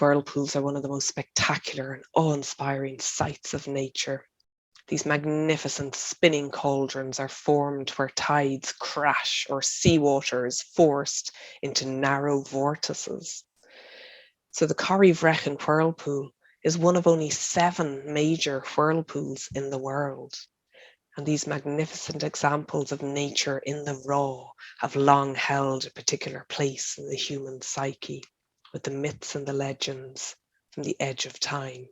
whirlpools are one of the most spectacular and awe-inspiring sights of nature. These magnificent spinning cauldrons are formed where tides crash or seawater is forced into narrow vortices. So the Corryvreckan Whirlpool is one of only 7 major whirlpools in the world. And these magnificent examples of nature in the raw have long held a particular place in the human psyche, with the myths and the legends from the edge of time.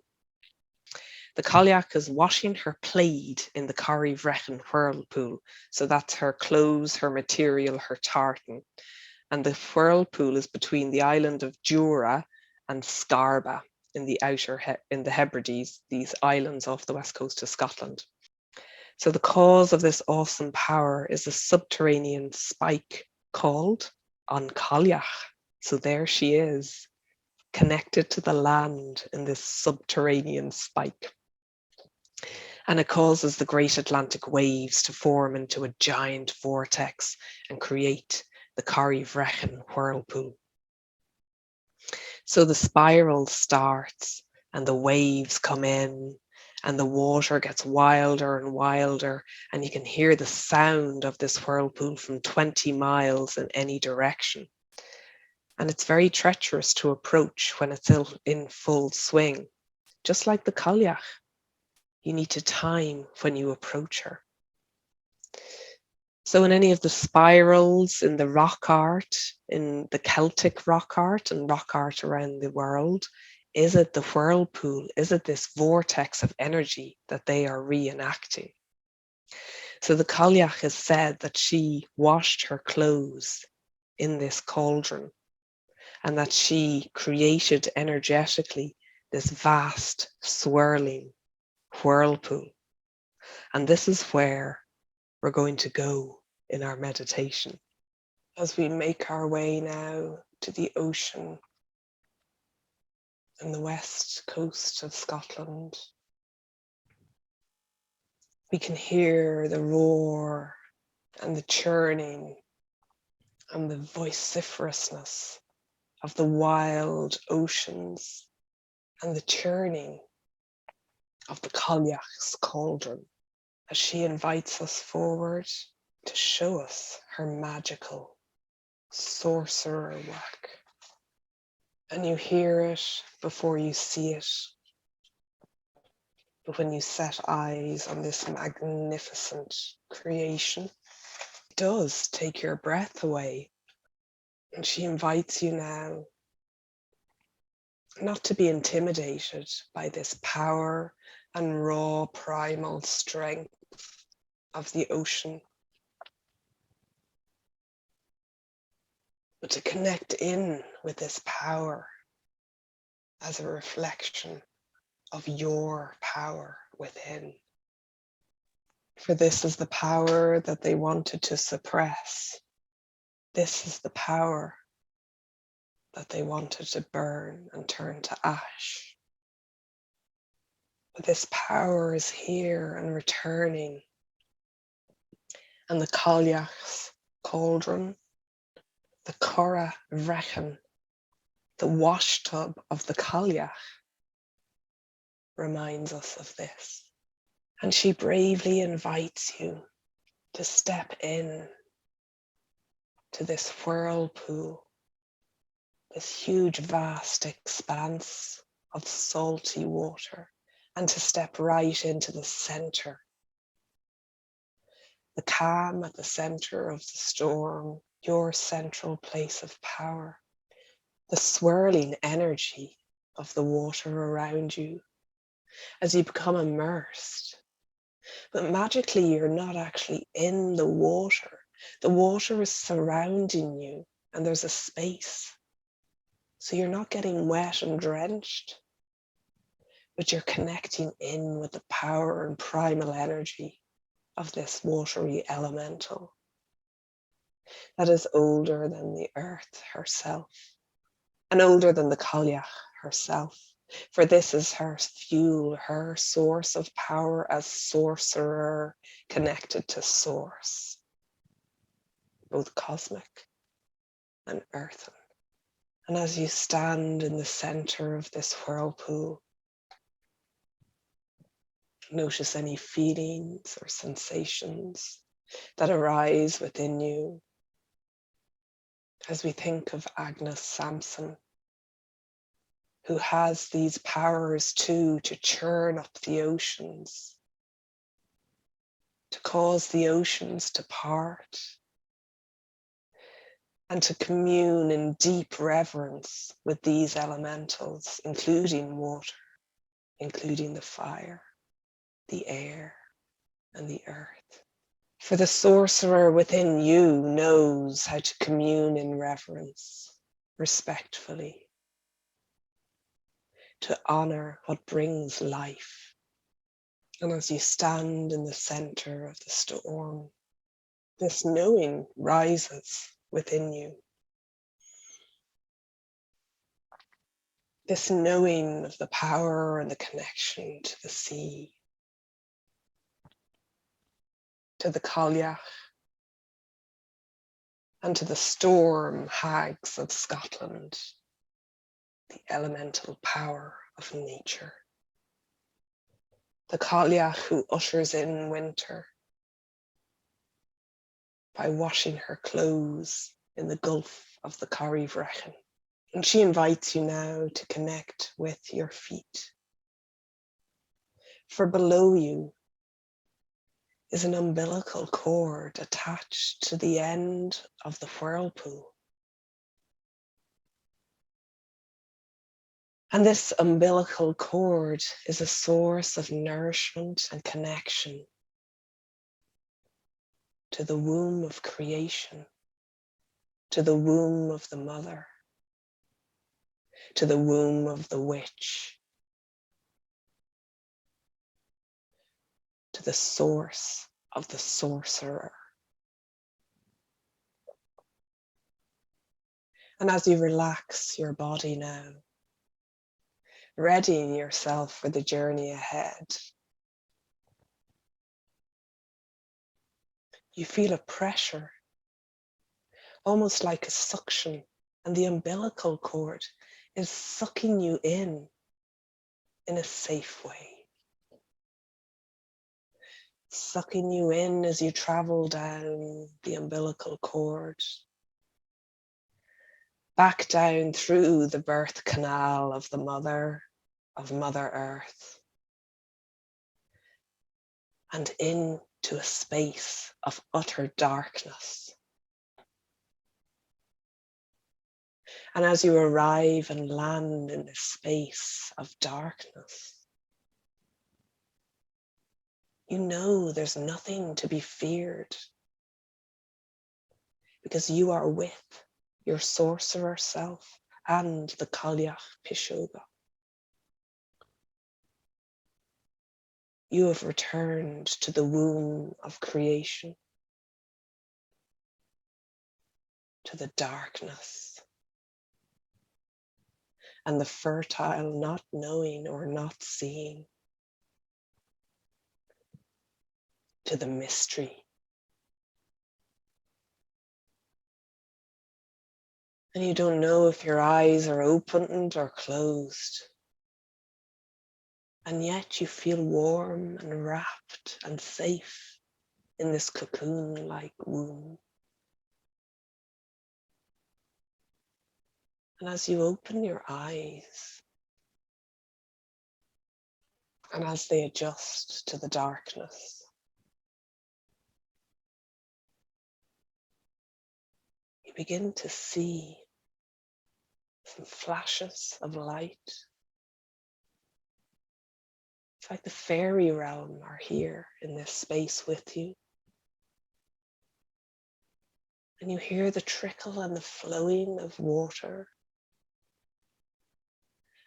The Cailleach is washing her plaid in the Corryvreckan Whirlpool. So that's her clothes, her material, her tartan. And the whirlpool is between the island of Jura and Scarba in the in the Hebrides, these islands off the west coast of Scotland. So the cause of this awesome power is a subterranean spike called An Cailleach. So there she is, connected to the land in this subterranean spike. And it causes the great Atlantic waves to form into a giant vortex and create the Corryvreckan Whirlpool. So the spiral starts and the waves come in and the water gets wilder and wilder, and you can hear the sound of this whirlpool from 20 miles in any direction. And it's very treacherous to approach when it's in full swing. Just like the Cailleach, you need to time when you approach her. So in any of the spirals in the rock art, in the Celtic rock art and rock art around the world, is it the whirlpool? Is it this vortex of energy that they are reenacting? So the Cailleach has said that she washed her clothes in this cauldron and that she created energetically this vast swirling whirlpool. And this is where we're going to go in our meditation as we make our way now to the ocean and the west coast of Scotland. We can hear the roar and the churning and the vociferousness of the wild oceans and the churning of the Cailleach's cauldron as she invites us forward to show us her magical sorcerer work. And you hear it before you see it. But when you set eyes on this magnificent creation, it does take your breath away. And she invites you now not to be intimidated by this power and raw primal strength of the ocean, but to connect in with this power as a reflection of your power within. For this is the power that they wanted to suppress. This is the power that they wanted to burn and turn to ash. But this power is here and returning. And the Cailleach's cauldron, the Coire Bhreacain, the wash tub of the Cailleach, reminds us of this. And she bravely invites you to step in to this whirlpool, this huge, vast expanse of salty water, and to step right into the center. The calm at the center of the storm, your central place of power, the swirling energy of the water around you as you become immersed. But magically, you're not actually in the water. The water is surrounding you and there's a space. So you're not getting wet and drenched, but you're connecting in with the power and primal energy of this watery elemental that is older than the earth herself and older than the Cailleach herself. For this is her fuel, her source of power as sorcerer connected to source, both cosmic and earthen And as you stand in the center of this whirlpool, notice any feelings or sensations that arise within you. As we think of Agnes Sampson, who has these powers too to churn up the oceans, to cause the oceans to part, and to commune in deep reverence with these elementals, including water, including the fire, the air, and the earth. For the sorcerer within you knows how to commune in reverence, respectfully, to honor what brings life. And as you stand in the center of the storm, this knowing rises within you. This knowing of the power and the connection to the sea, to the Cailleach, and to the storm hags of Scotland, the elemental power of nature. The Cailleach who ushers in winter by washing her clothes in the Gulf of the Corryvreckan. And she invites you now to connect with your feet. For below you is an umbilical cord attached to the end of the whirlpool. And this umbilical cord is a source of nourishment and connection to the womb of creation, to the womb of the mother, to the womb of the witch, to the source of the sorcerer. And as you relax your body now, readying yourself for the journey ahead, you feel a pressure, almost like a suction, and the umbilical cord is sucking you in a safe way. Sucking you in as you travel down the umbilical cord, back down through the birth canal of the mother, of Mother Earth, and into a space of utter darkness. And as you arrive and land in this space of darkness, you know there's nothing to be feared, because you are with your sorcerer self and the Cailleach Phiseogach. You have returned to the womb of creation, to the darkness, and the fertile not knowing or not seeing, to the mystery. And you don't know if your eyes are opened or closed. And yet you feel warm and wrapped and safe in this cocoon-like womb. And as you open your eyes, and as they adjust to the darkness, you begin to see some flashes of light. It's like the fairy realm are here in this space with you. And you hear the trickle and the flowing of water,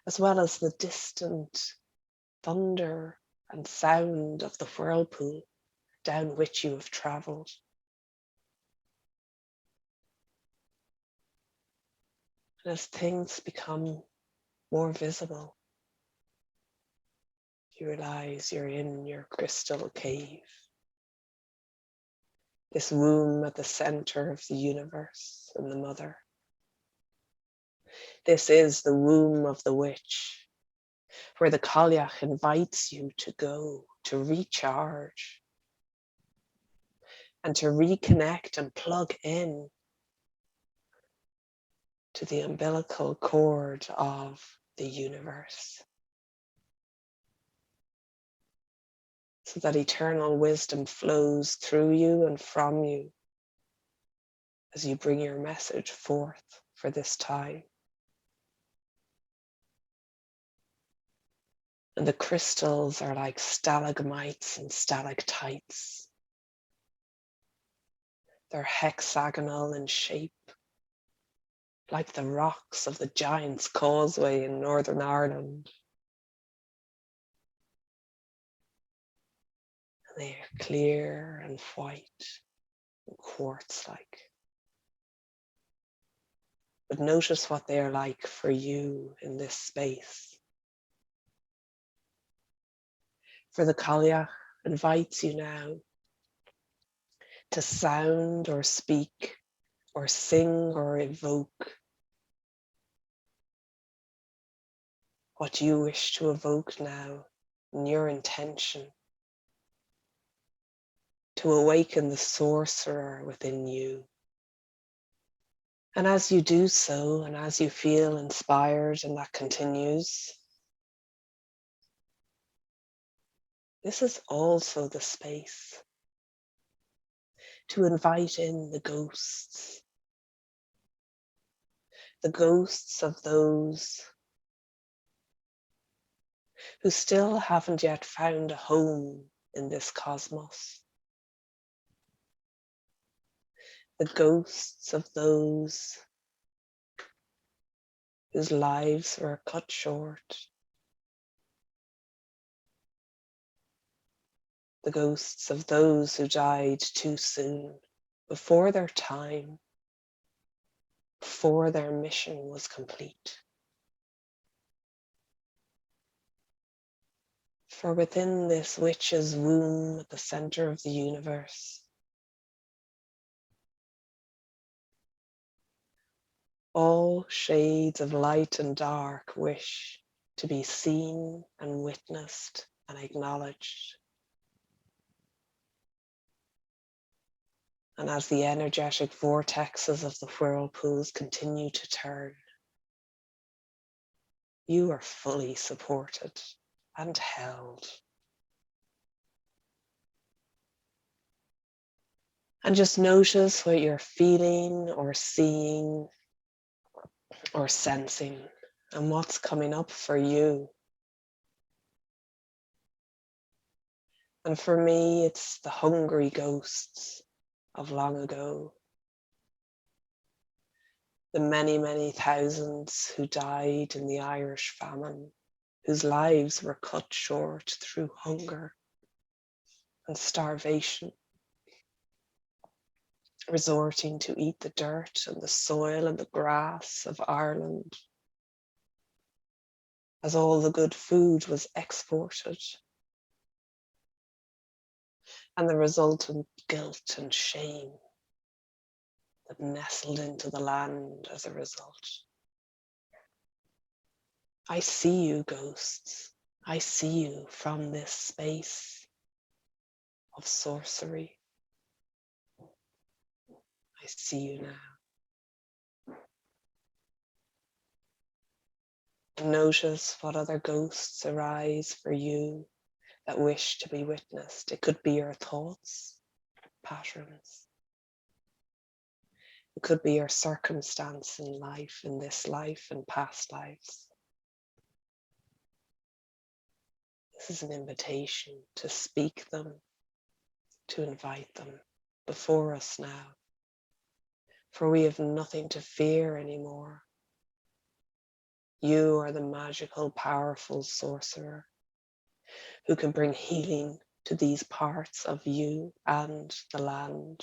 as well as the distant thunder and sound of the whirlpool down which you have traveled. And as things become more visible, you realize you're in your crystal cave, this womb at the center of the universe and the mother. This is the womb of the witch, where the Cailleach invites you to go, to recharge, and to reconnect and plug in to the umbilical cord of the universe, so that eternal wisdom flows through you and from you as you bring your message forth for this time. And the crystals are like stalagmites and stalactites. They're hexagonal in shape, like the rocks of the Giant's Causeway in Northern Ireland. And they are clear and white and quartz-like. But notice what they are like for you in this space. For the Cailleach invites you now to sound or speak or sing or evoke what you wish to evoke now in your intention, to awaken the sorcerer within you. And as you do so, and as you feel inspired and that continues, this is also the space to invite in the ghosts of those who still haven't yet found a home in this cosmos. The ghosts of those whose lives were cut short. The ghosts of those who died too soon, before their time, before their mission was complete. For within this witch's womb at the center of the universe, all shades of light and dark wish to be seen and witnessed and acknowledged. And as the energetic vortexes of the whirlpools continue to turn, you are fully supported and held. And just notice what you're feeling or seeing or sensing and what's coming up for you. And for me, it's the hungry ghosts of long ago. The many, many thousands who died in the Irish famine, whose lives were cut short through hunger and starvation, resorting to eat the dirt and the soil and the grass of Ireland, as all the good food was exported, and the resultant guilt and shame that nestled into the land as a result. I see you, ghosts. I see you from this space of sorcery. I see you now. Notice what other ghosts arise for you that wish to be witnessed. It could be your thoughts, patterns. It could be your circumstance in life, in this life and past lives. This is an invitation to speak them, to invite them before us now. For we have nothing to fear anymore. You are the magical, powerful sorcerer who can bring healing to these parts of you and the land.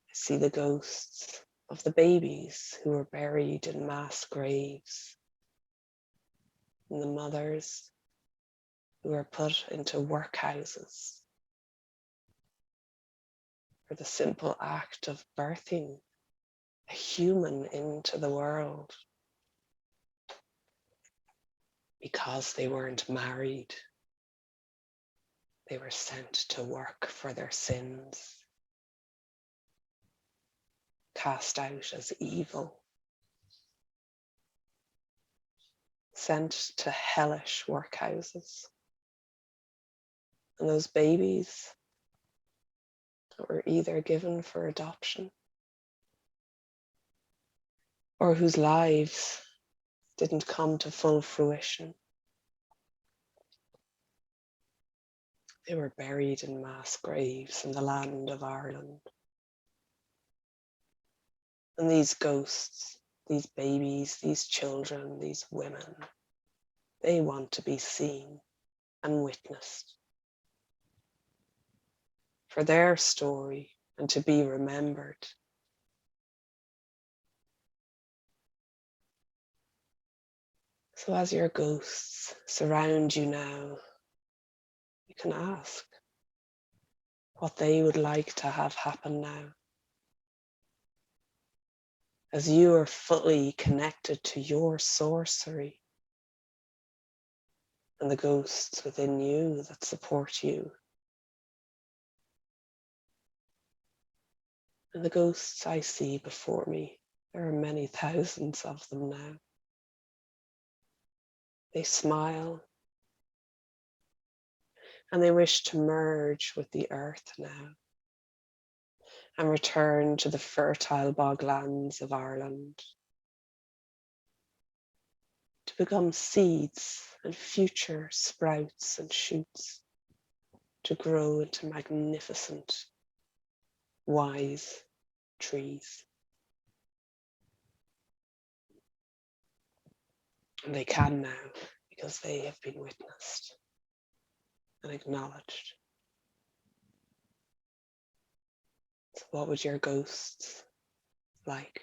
I see the ghosts of the babies who were buried in mass graves, and the mothers who were put into workhouses for the simple act of birthing a human into the world because they weren't married. They were sent to work for their sins, cast out as evil, sent to hellish workhouses. And those babies that were either given for adoption or whose lives didn't come to full fruition, they were buried in mass graves in the land of Ireland. And these ghosts, these babies, these children, these women, they want to be seen and witnessed for their story and to be remembered. So as your ghosts surround you now, you can ask what they would like to have happen now. As you are fully connected to your sorcery and the ghosts within you that support you. And the ghosts I see before me, there are many thousands of them now. They smile and they wish to merge with the earth now and return to the fertile boglands of Ireland, to become seeds and future sprouts and shoots, to grow into magnificent, wise trees. And they can now because they have been witnessed and acknowledged. So what would your ghosts like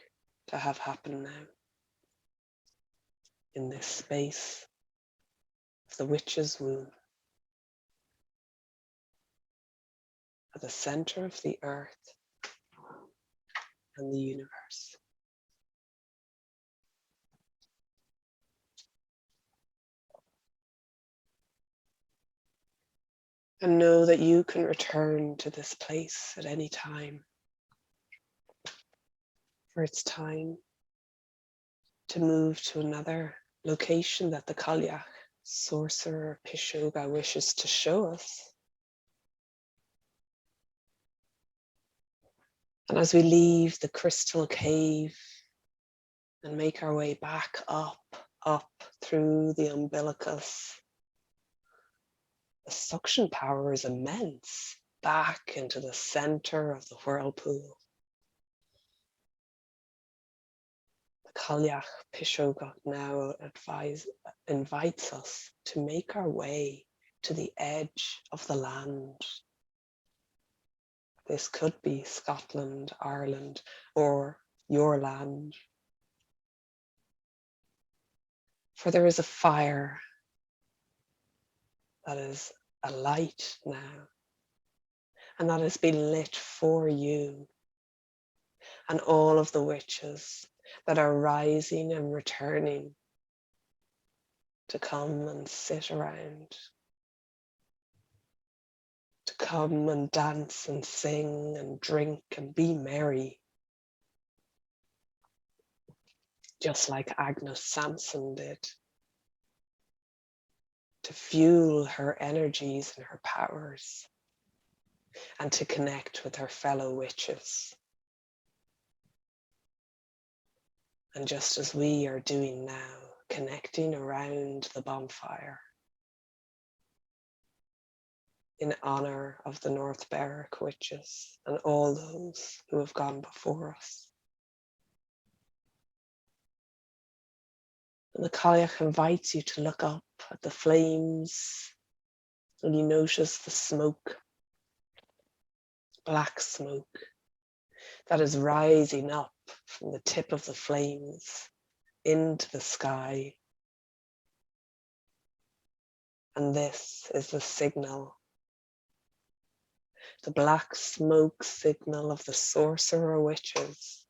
to have happen now in this space of the witch's womb, at the center of the earth and the universe? And know that you can return to this place at any time, for it's time to move to another location that the Cailleach Sorcerer Phiseogach wishes to show us. And as we leave the crystal cave and make our way back up through the umbilicus, the suction power is immense, back into the center of the whirlpool. The Cailleach Phiseogach now invites us to make our way to the edge of the land. This could be Scotland, Ireland, or your land. For there is a fire that is a light now, and that has been lit for you and all of the witches that are rising and returning to come and sit around, to come and dance and sing and drink and be merry, just like Agnes Sampson did, to fuel her energies and her powers and to connect with her fellow witches. And just as we are doing now, connecting around the bonfire in honor of the North Berwick witches and all those who have gone before us. And the Cailleach invites you to look up at the flames and you notice the smoke, black smoke, that is rising up from the tip of the flames into the sky. And this is the signal the black smoke signal of the sorcerer witches,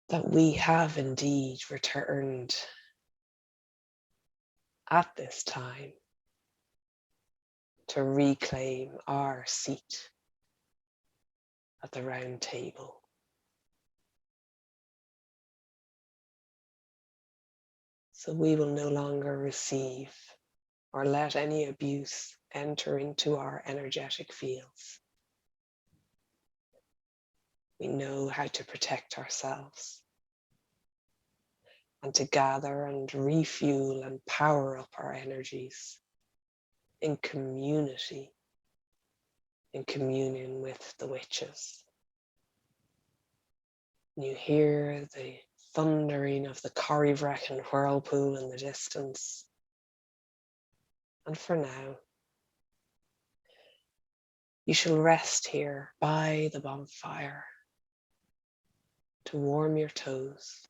that we have indeed returned at this time to reclaim our seat at the round table. So we will no longer receive or let any abuse enter into our energetic fields. We know how to protect ourselves and to gather and refuel and power up our energies in community, in communion with the witches. You hear the thundering of the Corryvreckan Whirlpool in the distance. And for now, you shall rest here by the bonfire to warm your toes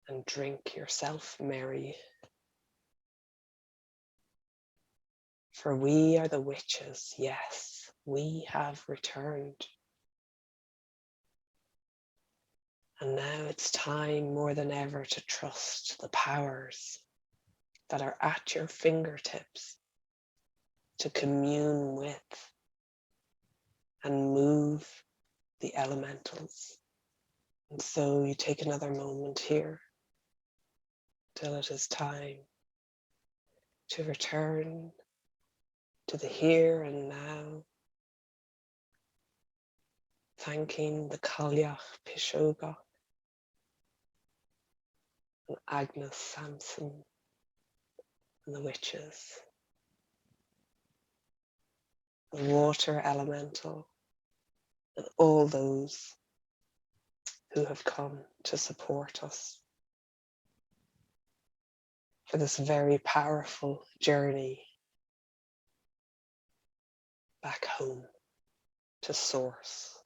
and drink yourself merry. For we are the witches, yes, we have returned. And now it's time more than ever to trust the powers that are at your fingertips to commune with and move the elementals. And so you take another moment here till it is time to return to the here and now, thanking the Cailleach Phiseogach and Agnes Sampson and the witches, the water elemental, and all those who have come to support us for this very powerful journey back home to Source.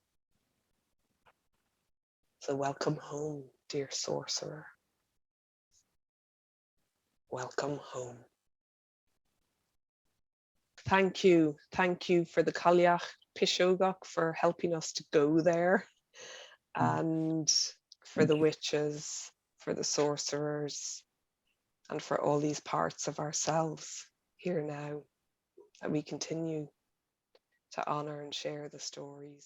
So welcome home, dear Sorcerer. Welcome home. Thank you for the Cailleach Phiseogach for helping us to go there, and for the witches, for the sorcerers, and for all these parts of ourselves here now that we continue to honor and share the stories.